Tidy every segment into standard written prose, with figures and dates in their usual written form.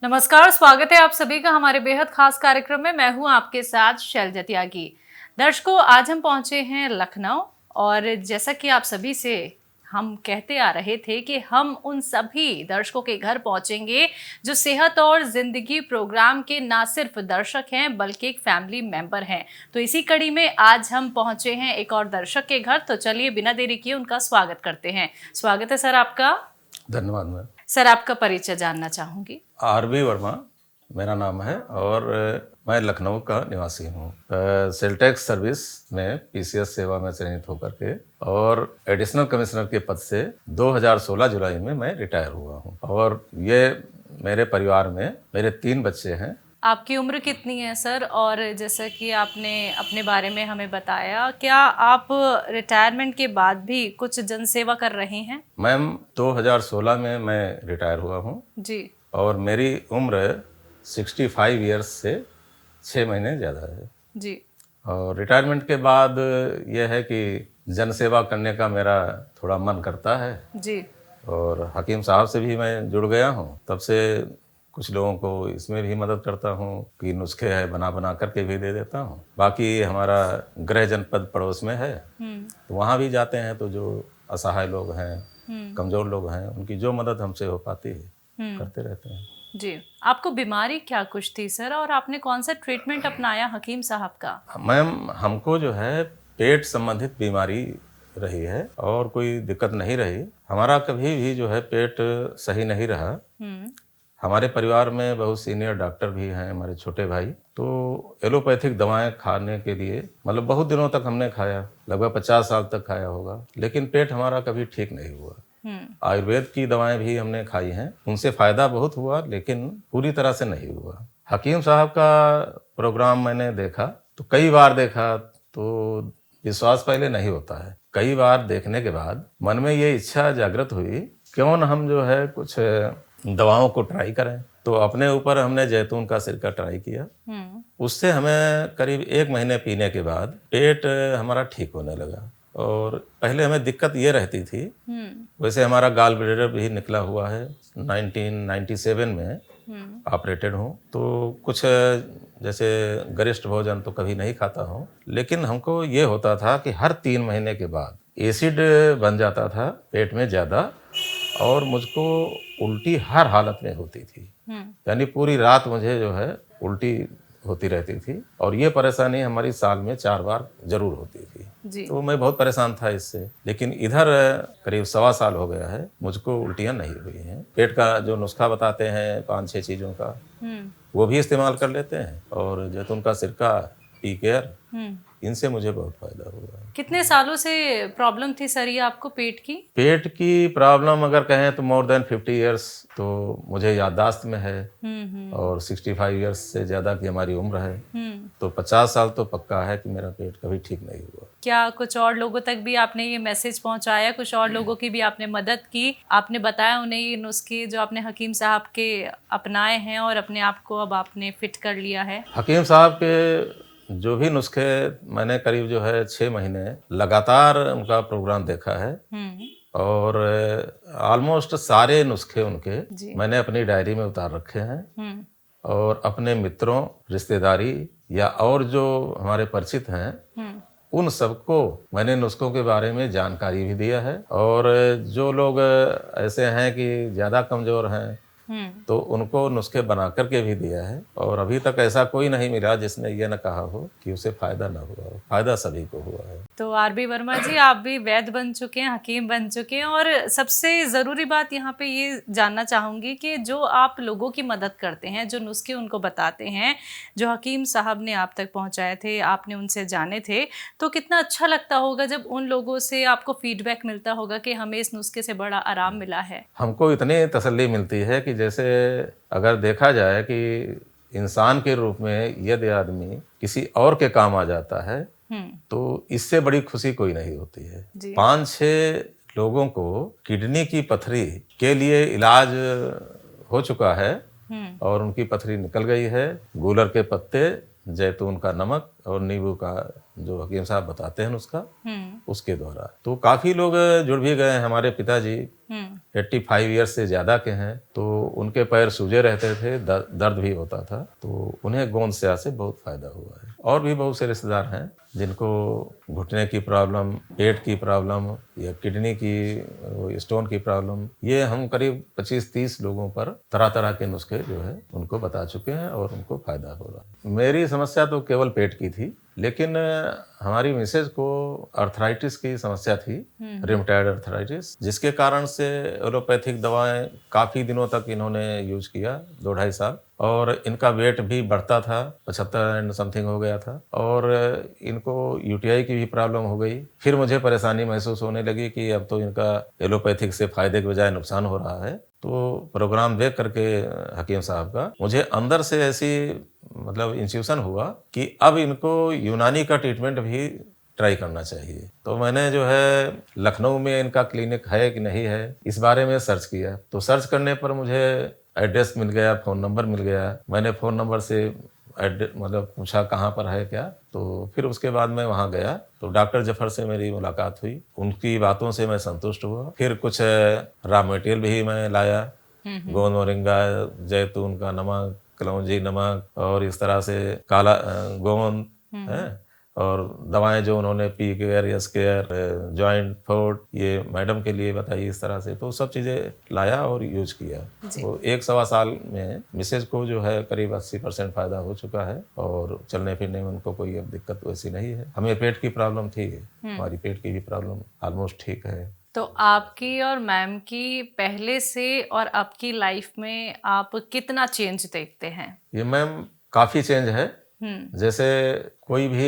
नमस्कार, स्वागत है आप सभी का हमारे बेहद खास कार्यक्रम में। मैं हूं आपके साथ शैलजा त्यागी। दर्शकों, आज हम पहुंचे हैं लखनऊ और जैसा कि आप सभी से हम कहते आ रहे थे कि हम उन सभी दर्शकों के घर पहुंचेंगे जो सेहत और जिंदगी प्रोग्राम के ना सिर्फ दर्शक हैं बल्कि एक फैमिली मेंबर हैं। तो इसी कड़ी में आज हम पहुंचे हैं एक और दर्शक के घर। तो चलिए बिना देरी किए उनका स्वागत करते हैं। स्वागत है सर आपका। धन्यवाद मैम। सर, आपका परिचय जानना चाहूंगी। आरबी वर्मा मेरा नाम है और मैं लखनऊ का निवासी हूँ। सेल्टेक्स सर्विस में पीसीएस सेवा में चयनित होकर के और एडिशनल कमिश्नर के पद से 2016 जुलाई में मैं रिटायर हुआ हूँ। और ये मेरे परिवार में मेरे 3 बच्चे हैं। आपकी उम्र कितनी है सर? और जैसा कि आपने अपने बारे में हमें बताया, क्या आप रिटायरमेंट के बाद भी कुछ जनसेवा कर रहे हैं? मैम 2016 में मैं रिटायर हुआ हूँ जी। और मेरी उम्र 65 ईयर्स से 6 महीने ज़्यादा है जी। और रिटायरमेंट के बाद यह है कि जनसेवा करने का मेरा थोड़ा मन करता है। जी। और हकीम साहब से भी मैं जुड़ गया हूँ, तब से कुछ लोगों को इसमें भी मदद करता हूँ कि नुस्खे है बना करके भी दे देता हूँ। बाकी हमारा गृह जनपद पड़ोस में है, तो वहाँ भी जाते हैं तो जो असहाय लोग हैं, कमज़ोर लोग हैं, उनकी जो मदद हमसे हो पाती है करते रहते हैं। जी। आपको बीमारी क्या कुछ थी सर, और आपने कौन सा ट्रीटमेंट अपनाया हकीम साहब का? मैम हमको जो है पेट संबंधित बीमारी रही है और कोई दिक्कत नहीं रही। हमारा कभी भी जो है पेट सही नहीं रहा। हमारे परिवार में बहुत सीनियर डॉक्टर भी हैं, हमारे छोटे भाई। तो एलोपैथिक दवाएं खाने के लिए मतलब बहुत दिनों तक हमने खाया, लगभग 50 साल तक खाया होगा, लेकिन पेट हमारा कभी ठीक नहीं हुआ। आयुर्वेद की दवाएं भी हमने खाई हैं, उनसे फ़ायदा बहुत हुआ लेकिन पूरी तरह से नहीं हुआ। हकीम साहब का प्रोग्राम मैंने देखा तो कई बार देखा तो विश्वास पहले नहीं होता है। कई बार देखने के बाद मन में ये इच्छा जागृत हुई, क्यों न हम जो है कुछ दवाओं को ट्राई करें। तो अपने ऊपर हमने जैतून का सिरका ट्राई किया। उससे हमें करीब 1 महीने पीने के बाद पेट हमारा ठीक होने लगा। और पहले हमें दिक्कत ये रहती थी, वैसे हमारा गाल ब्लैडर भी निकला हुआ है, 1997 में ऑपरेटेड हूँ। तो कुछ जैसे गरिष्ठ भोजन तो कभी नहीं खाता हूँ, लेकिन हमको ये होता था कि हर 3 महीने के बाद एसिड बन जाता था पेट में ज़्यादा और मुझको उल्टी हर हालत में होती थी। यानी पूरी रात मुझे जो है उल्टी होती रहती थी और ये परेशानी हमारी साल में 4 बार जरूर होती थी। तो मैं बहुत परेशान था इससे, लेकिन इधर करीब 1.25 साल हो गया है मुझको उल्टियाँ नहीं हुई हैं। पेट का जो नुस्खा बताते हैं 5-6 चीज़ों का, वो भी इस्तेमाल कर लेते हैं और जैतून का सिरका, पी केयर, इनसे मुझे बहुत फायदा हुआ है। कितने सालों से प्रॉब्लम थी सर ये आपको पेट की? पेट की प्रॉब्लम अगर कहें तो मोर देन 50 इयर्स तो मुझे याददाश्त में है और 65 इयर्स से ज़्यादा की हमारी उम्र है, तो 50 साल तो पक्का है कि मेरा पेट कभी ठीक नहीं हुआ। क्या कुछ और लोगों तक भी आपने ये मैसेज पहुंचाया? कुछ और लोगों की भी आपने मदद की? आपने बताया उन्हें ये नुस्खे जो आपने हकीम साहब के अपनाए हैं और अपने आप को अब आपने फिट कर लिया है? हकीम साहब के जो भी नुस्खे मैंने करीब जो है 6 महीने लगातार उनका प्रोग्राम देखा है और ऑलमोस्ट सारे नुस्खे उनके मैंने अपनी डायरी में उतार रखे हैं और अपने मित्रों, रिश्तेदारी या और जो हमारे परिचित हैं उन सबको मैंने नुस्खों के बारे में जानकारी भी दिया है। और जो लोग ऐसे हैं कि ज़्यादा कमज़ोर हैं तो उनको नुस्खे बना करके भी दिया है और अभी तक ऐसा कोई नहीं मिला जिसने ये न कहा हो कि उसे फ़ायदा ना हुआ हो। फ़ायदा सभी को हुआ है। तो आरबी वर्मा जी, आप भी वैद्य बन चुके हैं, हकीम बन चुके हैं, और सबसे ज़रूरी बात यहाँ पे ये जानना चाहूँगी कि जो आप लोगों की मदद करते हैं, जो नुस्खे उनको बताते हैं, जो हकीम साहब ने आप तक पहुँचाए थे, आपने उनसे जाने थे, तो कितना अच्छा लगता होगा जब उन लोगों से आपको फीडबैक मिलता होगा कि हमें इस नुस्खे से बड़ा आराम मिला है। हमको इतनी तसल्ली मिलती है कि जैसे अगर देखा जाए कि इंसान के रूप में यदि आदमी किसी और के काम आ जाता है तो इससे बड़ी खुशी कोई नहीं होती है। 5-6 लोगों को किडनी की पथरी के लिए इलाज हो चुका है और उनकी पथरी निकल गई है। गूलर के पत्ते, जैतून का नमक और नींबू का जो हकीम साहब बताते हैं उसका, उसके द्वारा। तो काफ़ी लोग जुड़ भी गए। हमारे पिताजी 85 ईयर्स से ज़्यादा के हैं, तो उनके पैर सूजे रहते थे, दर्द भी होता था, तो उन्हें गोंद स्याह से बहुत फ़ायदा हुआ है। और भी बहुत से रिश्तेदार हैं जिनको घुटने की प्रॉब्लम, पेट की प्रॉब्लम या किडनी की स्टोन की प्रॉब्लम, ये हम करीब 25-30 लोगों पर तरह तरह के नुस्खे जो है उनको बता चुके हैं और उनको फ़ायदा हो रहा है। मेरी समस्या तो केवल पेट की थी, लेकिन हमारी मिसेज को अर्थराइटिस की समस्या थी, रिमेटॉइड अर्थराइटिस, जिसके कारण से एलोपैथिक दवाएं काफ़ी दिनों तक इन्होंने यूज किया, 2-2.5 साल, और इनका वेट भी बढ़ता था, 75 एंड समथिंग हो गया था, और इनको यूटीआई की भी प्रॉब्लम हो गई। फिर मुझे परेशानी महसूस होने लगी कि अब तो इनका एलोपैथिक से फ़ायदे के बजाय नुकसान हो रहा है। तो प्रोग्राम देख करके हकीम साहब का मुझे अंदर से ऐसी मतलब इंट्यूशन हुआ कि अब इनको यूनानी का ट्रीटमेंट भी ट्राई करना चाहिए। तो मैंने जो है लखनऊ में इनका क्लिनिक है कि नहीं है, इस बारे में सर्च किया। तो सर्च करने पर मुझे एड्रेस मिल गया, फ़ोन नंबर मिल गया। मैंने फ़ोन नंबर से मतलब पूछा कहाँ पर है क्या, तो फिर उसके बाद मैं वहाँ गया, तो डॉक्टर जफर से मेरी मुलाकात हुई। उनकी बातों से मैं संतुष्ट हुआ। फिर कुछ रॉ मटेरियल भी मैं लाया, गोंद मोरिंगा, जैतून का नमक, कलौंजी नमक, और इस तरह से काला गोंद है, और दवाएं जो उन्होंने P care, yes care, joint fort, ये मैडम के लिए बताई, इस तरह से तो सब चीज़ें लाया और यूज किया। तो 1-1.25 साल में मिसेज को जो है करीब 80% फ़ायदा हो चुका है, और चलने फिरने में उनको कोई अब दिक्कत वैसी नहीं है। हमें पेट की प्रॉब्लम थी, हमारी पेट की भी प्रॉब्लम ऑलमोस्ट ठीक है। तो आपकी और मैम की पहले से और अब की लाइफ में आप कितना चेंज देखते हैं? ये मैम काफ़ी चेंज है। जैसे कोई भी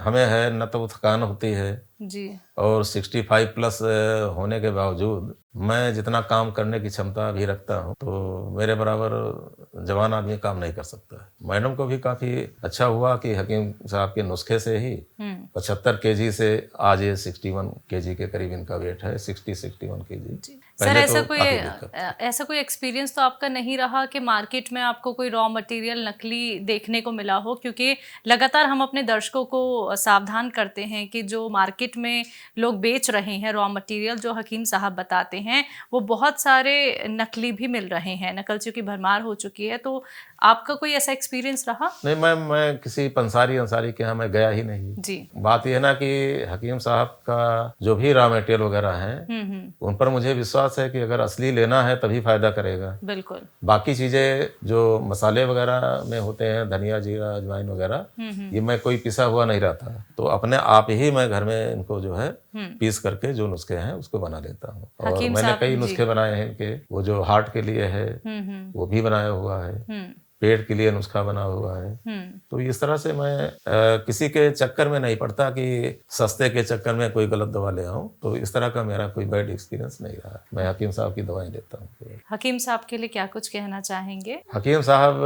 हमें है न, तो थकान होती है जी, और 65 प्लस होने के बावजूद मैं जितना काम करने की क्षमता भी रखता हूँ, तो मेरे बराबर जवान आदमी काम नहीं कर सकता। मैडम को भी काफ़ी अच्छा हुआ कि हकीम साहब के नुस्खे से ही 75 केजी से आज ये 61 केजी के करीब इनका वेट है, 60-61 केजी। सर, ऐसा कोई एक्सपीरियंस तो आपका नहीं रहा कि मार्केट में आपको कोई रॉ मटेरियल नकली देखने को मिला हो? क्योंकि लगातार हम अपने दर्शकों को सावधान करते हैं कि जो मार्केट में लोग बेच रहे हैं रॉ मटेरियल, जो हकीम साहब बताते हैं, वो बहुत सारे नकली भी मिल रहे हैं, नकलचियों की भरमार हो चुकी है। तो आपका कोई ऐसा एक्सपीरियंस रहा? नहीं मैम, मैं किसी पंसारी अंसारी के यहाँ मैं गया ही नहीं जी। बात यह है ना कि हकीम साहब का जो भी रॉ मटेरियल वगैरह हैं, उन पर मुझे विश्वास है कि अगर असली लेना है तभी फायदा करेगा। बिल्कुल। बाकी चीजें जो मसाले वगैरह में होते हैं, धनिया, जीरा, अजवाइन वगैरह, ये मैं कोई पिसा हुआ नहीं रहता, तो अपने आप ही मैं घर में इनको जो है पीस करके जो नुस्खे हैं उसको बना लेता हूँ। और मैंने कई नुस्खे बनाए हैं इनके, वो जो हार्ट के लिए है वो भी बनाया हुआ है, पेट के लिए नुस्खा बना हुआ है। तो इस तरह से मैं किसी के चक्कर में नहीं पड़ता कि सस्ते के चक्कर में कोई गलत दवा ले आऊं। तो इस तरह का मेरा कोई बैड एक्सपीरियंस नहीं रहा। मैं हकीम साहब की दवाएं लेता हूँ। हकीम साहब के लिए क्या कुछ कहना चाहेंगे? हकीम साहब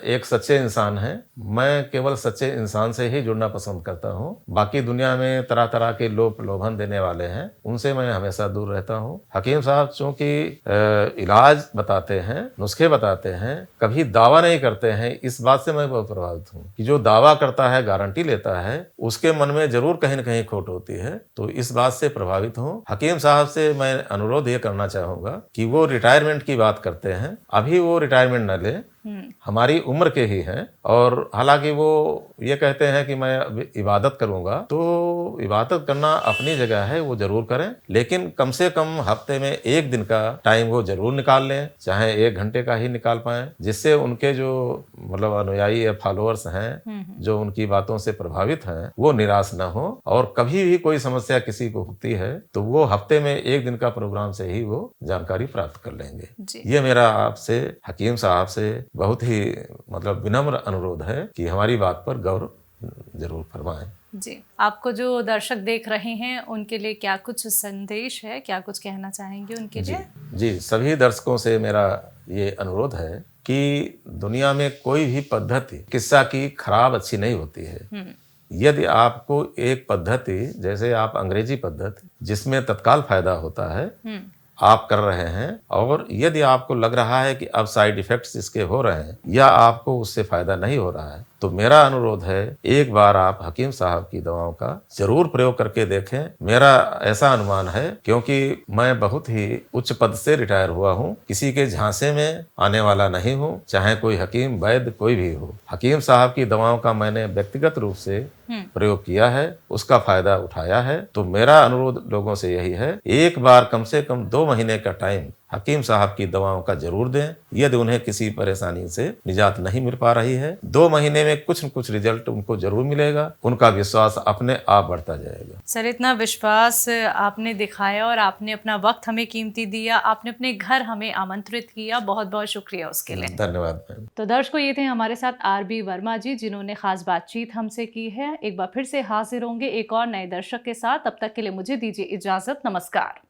एक सच्चे इंसान हैं। मैं केवल सच्चे इंसान से ही जुड़ना पसंद करता हूँ। बाकी दुनिया में तरह तरह के लोग प्रलोभन देने वाले हैं, उनसे मैं हमेशा दूर रहता हूँ। हकीम साहब चूँकि इलाज बताते हैं, नुस्खे बताते हैं, कभी दावा नहीं करते हैं, इस बात से मैं बहुत प्रभावित हूँ कि जो दावा करता है, गारंटी लेता है, उसके मन में जरूर कहीं न कहीं खोट होती है। तो इस बात से प्रभावित हूँ। हकीम साहब से मैं अनुरोध ये करना चाहूँगा कि वो रिटायरमेंट की बात करते हैं, अभी वो रिटायरमेंट न ले, हमारी उम्र के ही हैं। और हालांकि वो ये कहते हैं कि मैं इबादत करूंगा, तो इबादत करना अपनी जगह है, वो जरूर करें, लेकिन कम से कम हफ्ते में 1 दिन का टाइम वो जरूर निकाल लें, चाहे 1 घंटे का ही निकाल पाएं, जिससे उनके जो मतलब अनुयायी या फॉलोअर्स हैं, जो उनकी बातों से प्रभावित हैं, वो निराश न हो। और कभी भी कोई समस्या किसी को होती है तो वो हफ्ते में 1 दिन का प्रोग्राम से ही वो जानकारी प्राप्त कर लेंगे। ये मेरा आपसे, हकीम साहब से बहुत ही मतलब विनम्र अनुरोध है कि हमारी बात पर गौर जरूर फरमाएं। जी, आपको जो दर्शक देख रहे हैं उनके लिए क्या कुछ संदेश है, क्या कुछ कहना चाहेंगे उनके लिए? जी, सभी दर्शकों से मेरा ये अनुरोध है कि दुनिया में कोई भी पद्धति चिकित्सा की खराब अच्छी नहीं होती है। यदि आपको एक पद्धति, जैसे आप अंग्रेजी पद्धति जिसमें तत्काल फायदा होता है, आप कर रहे हैं, और यदि आपको लग रहा है कि अब साइड इफेक्ट्स इसके हो रहे हैं या आपको उससे फायदा नहीं हो रहा है, तो मेरा अनुरोध है एक बार आप हकीम साहब की दवाओं का जरूर प्रयोग करके देखें। मेरा ऐसा अनुमान है, क्योंकि मैं बहुत ही उच्च पद से रिटायर हुआ हूँ, किसी के झांसे में आने वाला नहीं हूँ, चाहे कोई हकीम वैद्य कोई भी हो। हकीम साहब की दवाओं का मैंने व्यक्तिगत रूप से प्रयोग किया है, उसका फायदा उठाया है। तो मेरा अनुरोध लोगों से यही है, एक बार कम से कम 2 महीने का टाइम हकीम साहब की दवाओं का जरूर दें। यदि उन्हें किसी परेशानी से निजात नहीं मिल पा रही है, 2 महीने में कुछ न कुछ रिजल्ट उनको जरूर मिलेगा, उनका विश्वास अपने आप बढ़ता जाएगा। सर, इतना विश्वास आपने दिखाया और आपने अपना वक्त हमें कीमती दिया, आपने अपने घर हमें आमंत्रित किया, बहुत बहुत शुक्रिया उसके लिए। धन्यवाद मैम। तो दर्शकों, ये थे हमारे साथ आरबी वर्मा जी, जिन्होंने खास बातचीत हमसे की है। एक बार फिर से हाजिर होंगे एक और नए दर्शक के साथ। तब तक के लिए मुझे दीजिए इजाजत। नमस्कार।